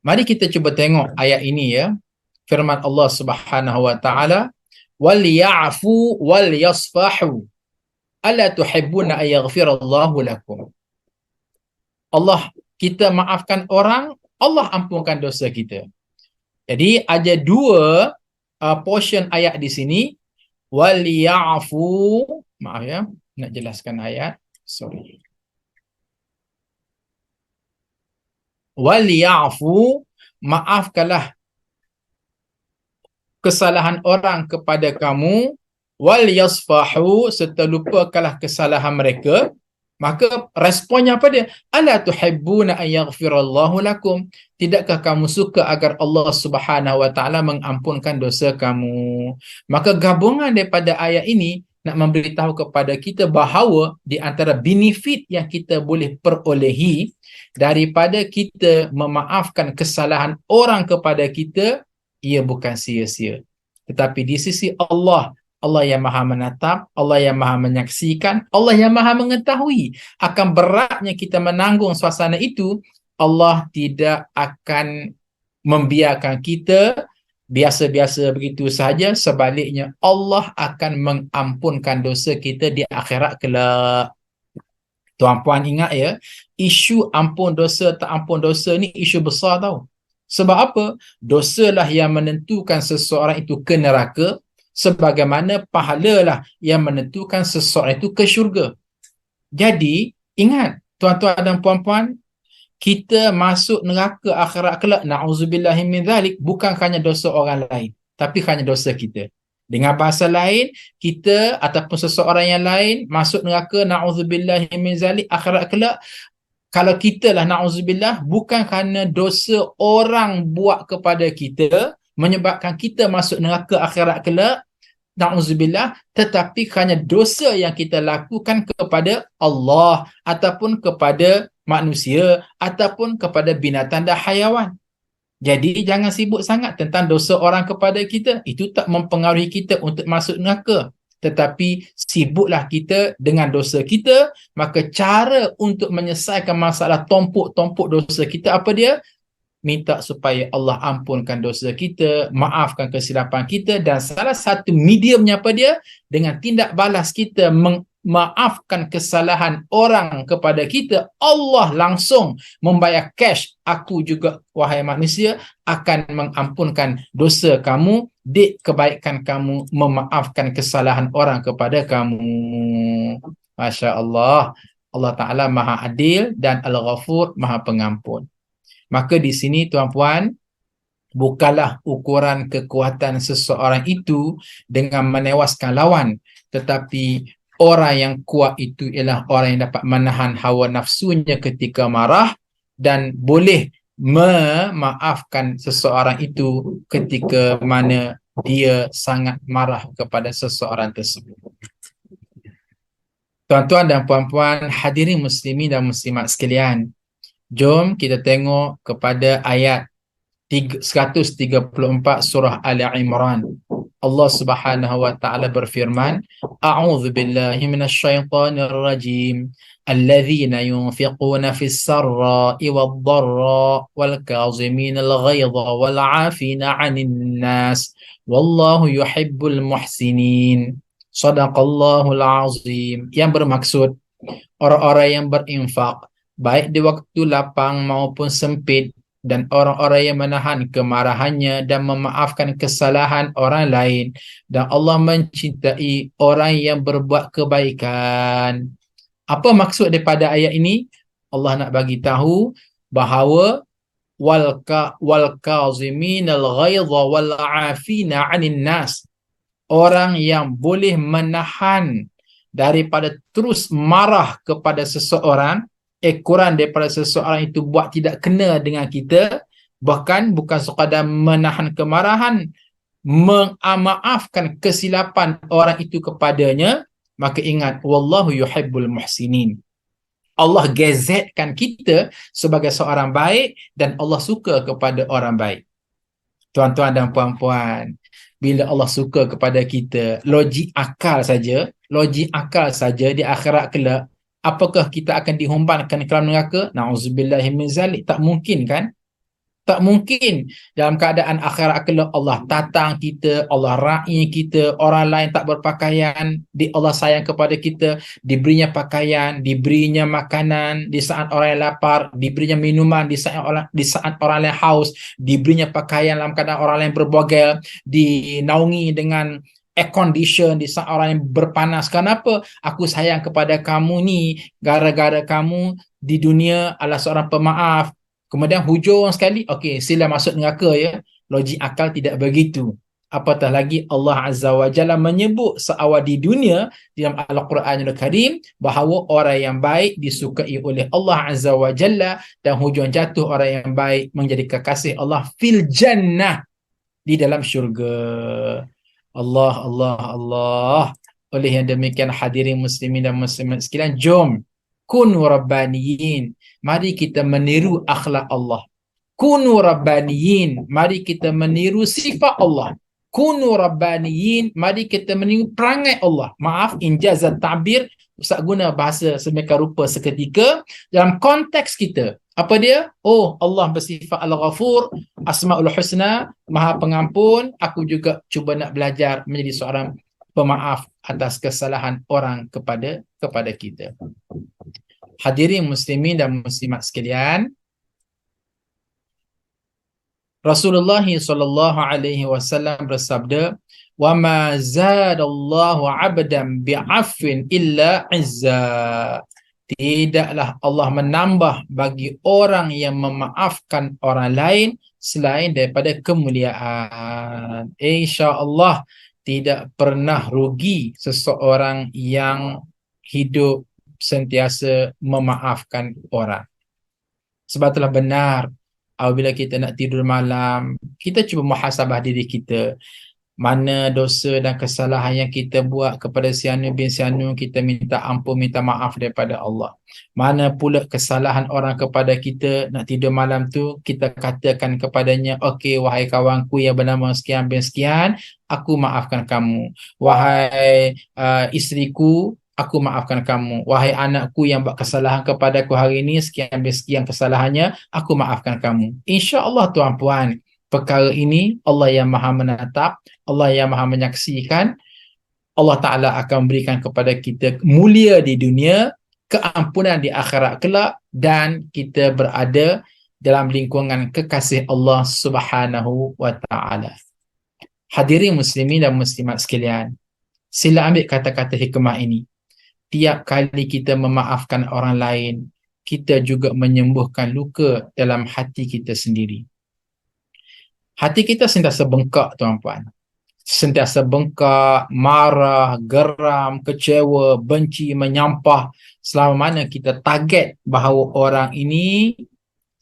mari kita cuba tengok ayat ini ya. Firman Allah Subhanahu wa taala, "Wal ya'fu wal yasfahu. Ala tuhibbuna ay yaghfirallahu lakum." Allah, kita maafkan orang, Allah ampunkan dosa kita. Jadi ada dua portion ayat di sini. Wal ya'fu, maaf ya, nak jelaskan ayat. Sorry. Wal ya'fu, maafkanlah kesalahan orang kepada kamu. Wal yasfahu, serta lupakanlah kesalahan mereka. Maka responnya apa dia? Ala tuhibbuna an yaghfirallahu lakum. Tidakkah kamu suka agar Allah Subhanahu wa taala mengampunkan dosa kamu? Maka gabungan daripada ayat ini nak memberitahu kepada kita bahawa di antara benefit yang kita boleh perolehi daripada kita memaafkan kesalahan orang kepada kita, ia bukan sia-sia. Tetapi di sisi Allah, Allah yang maha menatap, Allah yang maha menyaksikan, Allah yang maha mengetahui akan beratnya kita menanggung suasana itu. Allah tidak akan membiarkan kita biasa-biasa begitu sahaja. Sebaliknya, Allah akan mengampunkan dosa kita di akhirat kelak. Tuan-puan ingat ya, isu ampun dosa tak ampun dosa ni isu besar tau. Sebab apa? Dosalah yang menentukan seseorang itu ke neraka, sebagaimana pahalalah yang menentukan seseorang itu ke syurga. Jadi, ingat tuan-tuan dan puan-puan, kita masuk neraka akhirat kelak, na'udzubillahi min zalik, bukan hanya dosa orang lain, tapi hanya dosa kita. Dengan bahasa lain, kita ataupun seseorang yang lain masuk neraka, na'udzubillahi min zalik, akhirat kelak, kalau kita lah na'udzubillah, bukan kerana dosa orang buat kepada kita menyebabkan kita masuk neraka akhirat kelak, na'udzubillah, tetapi hanya dosa yang kita lakukan kepada Allah ataupun kepada manusia ataupun kepada binatang dan hayawan. Jadi jangan sibuk sangat tentang dosa orang kepada kita. Itu tak mempengaruhi kita untuk masuk neraka. Tetapi sibuklah kita dengan dosa kita. Maka cara untuk menyelesaikan masalah tompuk-tompuk dosa kita apa dia? Minta supaya Allah ampunkan dosa kita, maafkan kesilapan kita, dan salah satu mediumnya apa dia? Dengan tindak balas kita memaafkan kesalahan orang kepada kita, Allah langsung membayar cash. Aku juga, wahai manusia, akan mengampunkan dosa kamu di kebaikan kamu memaafkan kesalahan orang kepada kamu. Masya Allah. Allah Ta'ala Maha Adil dan Al-Ghafur, Maha Pengampun. Maka di sini tuan-puan, bukanlah ukuran kekuatan seseorang itu dengan menewaskan lawan, tetapi orang yang kuat itu ialah orang yang dapat menahan hawa nafsunya ketika marah dan boleh memaafkan seseorang itu ketika mana dia sangat marah kepada seseorang tersebut. Tuan-tuan dan puan-puan, hadirin muslimin dan muslimat sekalian, jom kita tengok kepada ayat 134 surah Ali Imran. Allah Subhanahu wa taala berfirman, A'udzu billahi minasyaitonir rajim. Alladzina yunfiquna fis sarra'i wad dharra wal kaziminal ghaidha wal 'afina 'anil nas wallahu yuhibbul muhsinin. Shadaqallahul azim. Yang bermaksud orang-orang yang berinfak baik di waktu lapang maupun sempit, dan orang-orang yang menahan kemarahannya dan memaafkan kesalahan orang lain, dan Allah mencintai orang yang berbuat kebaikan. Apa maksud daripada ayat ini? Allah nak bagi tahu bahawa wal kaziminal ghaidha wal 'afina 'anil nas. Orang yang boleh menahan daripada terus marah kepada seseorang, ekoran daripada seseorang itu buat tidak kena dengan kita, bahkan bukan sekadar menahan kemarahan, memaafkan kesilapan orang itu kepadanya. Maka ingat, wallahu yuhibbul muhsinin. Allah gazetkan kita sebagai seorang baik dan Allah suka kepada orang baik. Tuan-tuan dan puan-puan, bila Allah suka kepada kita, logik akal saja di akhirat kelak, apakah kita akan dihumbankan ke dalam neraka? Na'udzubillahi min zalik. Tak mungkin kan? Tak mungkin. Dalam keadaan akhirat kelak, Allah tatang kita, Allah ra'i kita, orang lain tak berpakaian, Allah sayang kepada kita, diberinya pakaian, diberinya makanan di saat orang yang lapar, diberinya minuman di saat orang lain haus, diberinya pakaian dalam keadaan orang lain berbogel, dinaungi dengan air condition di saat orang yang berpanas. Kenapa? Aku sayang kepada kamu ni, gara-gara kamu di dunia adalah seorang pemaaf. Kemudian hujung sekali, okey, sila masuk neraka ya. Logik akal tidak begitu. Apatah lagi Allah Azza wa Jalla menyebut seawal di dunia dalam Al-Quranul Karim bahawa orang yang baik disukai oleh Allah Azza wa Jalla, dan hujung jatuh orang yang baik menjadi kekasih Allah fil jannah, di dalam syurga. Allah, Allah, Allah. Oleh yang demikian, hadirin muslimin dan muslimat sekalian, jom kunu rabbaniyin. Mari kita meniru akhlak Allah. Kunu rabbaniyin. Mari kita meniru sifat Allah. Kunu rabbaniyin. Mari kita meniru perangai Allah. Maaf, injazat ta'bir, Ustaz guna bahasa sedemikian rupa seketika dalam konteks kita. Apa dia? Oh, Allah bersifat Al-Ghafur, Asma'ul Husna, Maha Pengampun. Aku juga cuba nak belajar menjadi seorang pemaaf atas kesalahan orang kepada kita. Hadirin muslimin dan muslimat sekalian, Rasulullah sallallahu alaihi wasallam bersabda, "Wa ma zadallahu 'abdan bi'afwin illa 'izza." Tidaklah Allah menambah bagi orang yang memaafkan orang lain selain daripada kemuliaan. Insya-Allah tidak pernah rugi seseorang yang hidup sentiasa memaafkan orang. Sebab itulah benar, apabila kita nak tidur malam, kita cuba muhasabah diri kita. Mana dosa dan kesalahan yang kita buat kepada sianu bin sianu, kita minta ampun, minta maaf daripada Allah. Mana pula kesalahan orang kepada kita, nak tidur malam tu, kita katakan kepadanya, okey, wahai kawanku yang bernama sekian bin sekian, aku maafkan kamu. Wahai isteriku, aku maafkan kamu. Wahai anakku yang buat kesalahan kepadaku hari ini, sekian bin sekian kesalahannya, aku maafkan kamu. InsyaAllah tuan-puan, perkara ini Allah yang maha menatap, Allah yang maha menyaksikan. Allah Ta'ala akan memberikan kepada kita mulia di dunia, keampunan di akhirat kelak, dan kita berada dalam lingkungan kekasih Allah Subhanahu wa Ta'ala. Hadirin muslimin dan muslimat sekalian, sila ambil kata-kata hikmah ini. Tiap kali kita memaafkan orang lain, kita juga menyembuhkan luka dalam hati kita sendiri. Hati kita sentiasa bengkak tuan-puan. Sentiasa bengkak, marah, geram, kecewa, benci, menyampah. Selama mana kita target bahawa orang ini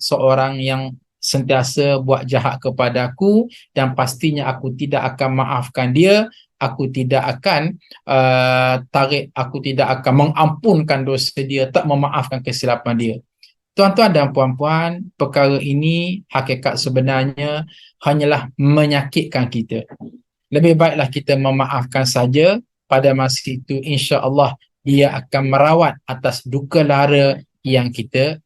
seorang yang sentiasa buat jahat kepadaku, dan pastinya aku tidak akan maafkan dia, aku tidak akan aku tidak akan mengampunkan dosa dia, tak memaafkan kesilapan dia. Tuan-tuan dan puan-puan, perkara ini hakikat sebenarnya hanyalah menyakitkan kita. Lebih baiklah kita memaafkan saja. Pada masa itu insya-Allah dia akan merawat atas duka lara yang kita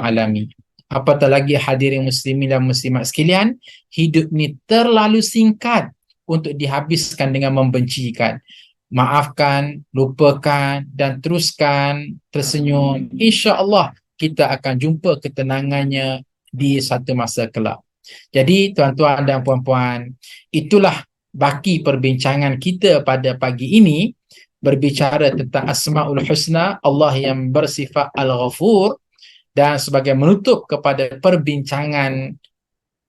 alami. Apatah lagi hadirin muslimin dan muslimat sekalian, hidup ni terlalu singkat untuk dihabiskan dengan membencikan. Maafkan, lupakan dan teruskan tersenyum. Insya-Allah kita akan jumpa ketenangannya di satu masa kelak. Jadi tuan-tuan dan puan-puan, itulah baki perbincangan kita pada pagi ini, berbicara tentang Asma'ul Husna, Allah yang bersifat Al-Ghafur, Dan sebagai menutup kepada perbincangan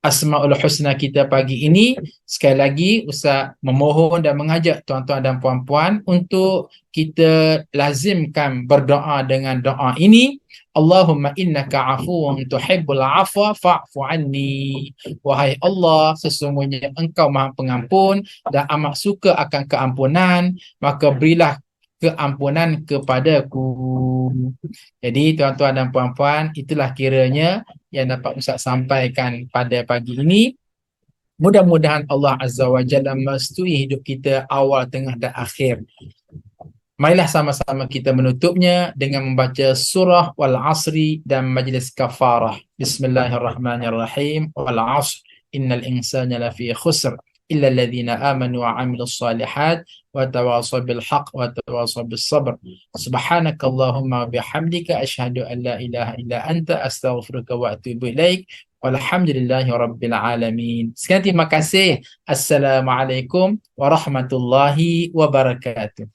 Asmaul Husna kita pagi ini, sekali lagi Ustaz memohon dan mengajak tuan-tuan dan puan-puan untuk kita lazimkan berdoa dengan doa ini. Allahumma innaka afuwun tuhibbul afwa fa'fu anni. Wahai Allah, sesungguhnya Engkau Maha Pengampun dan amat suka akan keampunan, maka berilah keampunan kepadaku. Jadi tuan-tuan dan puan-puan, itulah kiranya yang dapat Ustaz sampaikan pada pagi ini. Mudah-mudahan Allah Azza wa Jalla merestui hidup kita awal, tengah dan akhir. Marilah sama-sama kita menutupnya dengan membaca surah Wal Asri dan majlis kafarah. Bismillahirrahmanirrahim. Wal Asr, innal insana lafi khusr illa alladhina amanu wa 'amilus salihat wa tawasaw bil haqq wa tawasaw bis sabr. Subhanakallahumma bihamdika asyhadu an la ilaha illa anta astaghfiruka wa atubu ilaik. Walhamdulillahi rabbil alamin. Sekian, terima kasih. Assalamualaikum warahmatullahi wabarakatuh.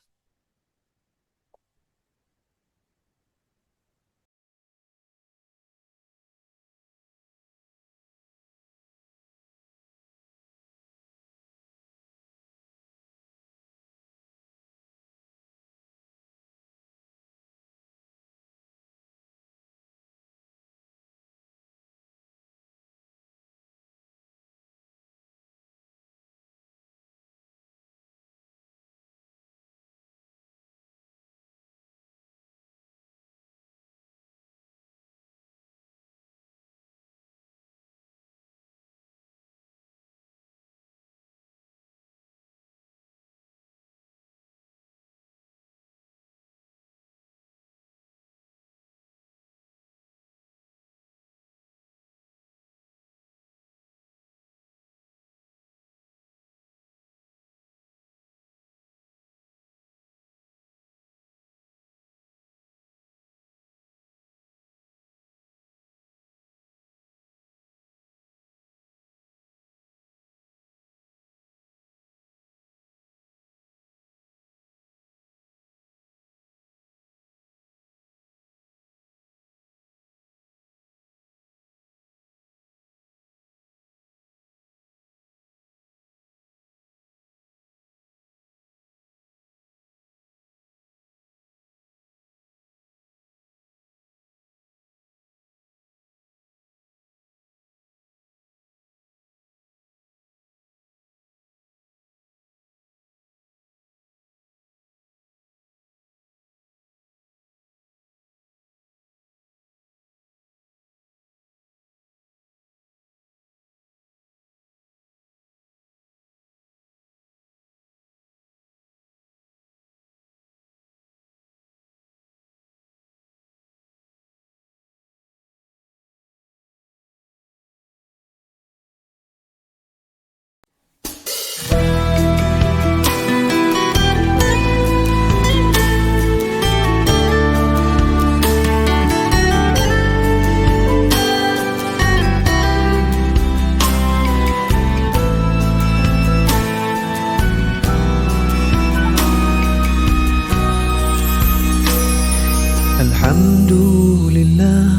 Alhamdulillah,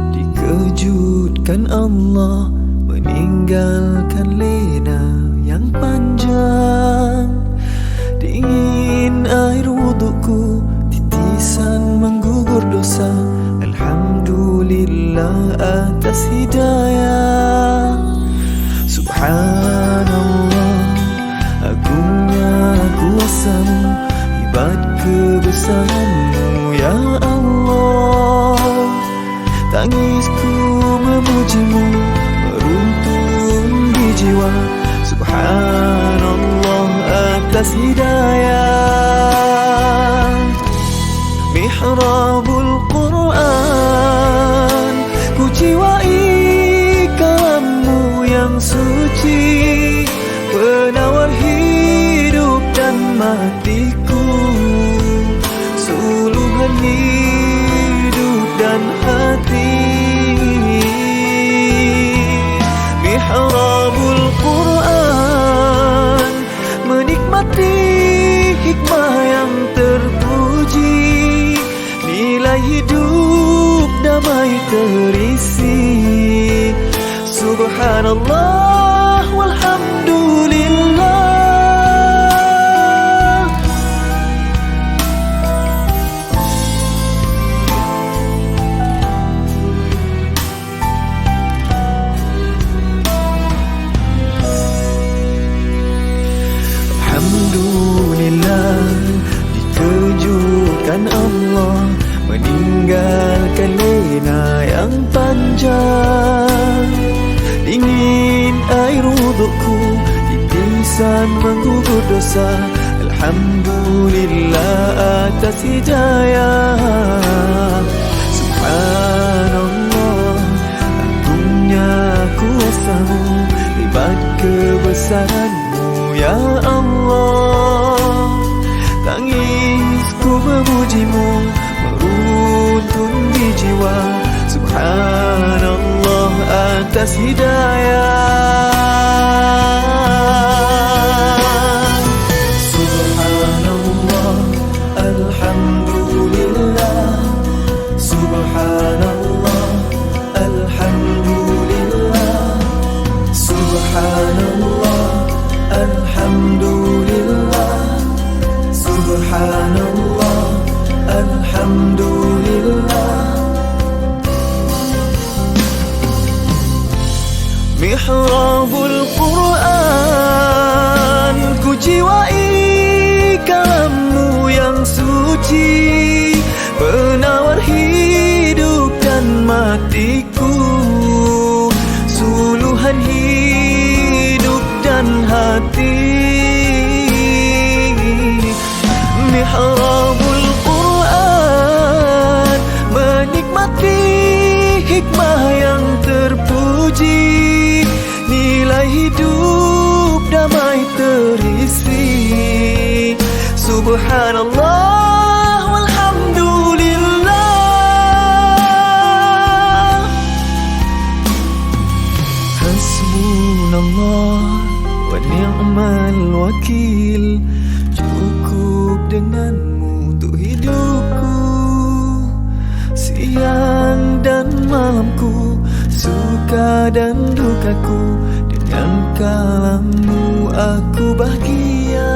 dikejutkan Allah meninggalkan lena yang panjang. Dingin air wudukku, titisan menggugur dosa. Alhamdulillah atas hidayah. Subhanallah, agungnya kuasamu, hebat kebesaranmu ya Allah. Tangisku memujimu meruntun di jiwa. Subhanallah atas hidayah. Mihrabul Quran, ku jiwai kalammu yang suci, penawar hidup dan matiku, suluhan hidup dan hati. Mihrabul Quran, menikmati hikmah yang terpuji, nilai damai terisi. Subhanallah walhamdulillah. Alhamdulillah, dikejutkan Allah meninggalkan lena yang panjang. Dingin air wudukku, titisan menggugur dosa. Alhamdulillah atas hidayah. Subhanallah, agungnya kuasamu, hebat kebesaranmu ya Allah. Tangisku memujimu, meruntun di jiwa. Subhanallah atas hidayah. Subhanallah, alhamdulillah. Subhanallah, alhamdulillah. Subhanallah, alhamdulillah. Subhanallah, alhamdulillah. Mihrabul Quran, ku jiwai kalammu yang suci, penawar hidup dan matiku, suluhan hidup dan hati. Mihrabul Quran, menikmati hikmah yang terpuji, nilai hidup damai terisi. Subhanallah walhamdulillah. Hasbunallah wa ni'mal wakil. Cukup denganmu untuk hidupku, siang dan malamku, suka dan dukaku. Dengan kalammu aku bahagia.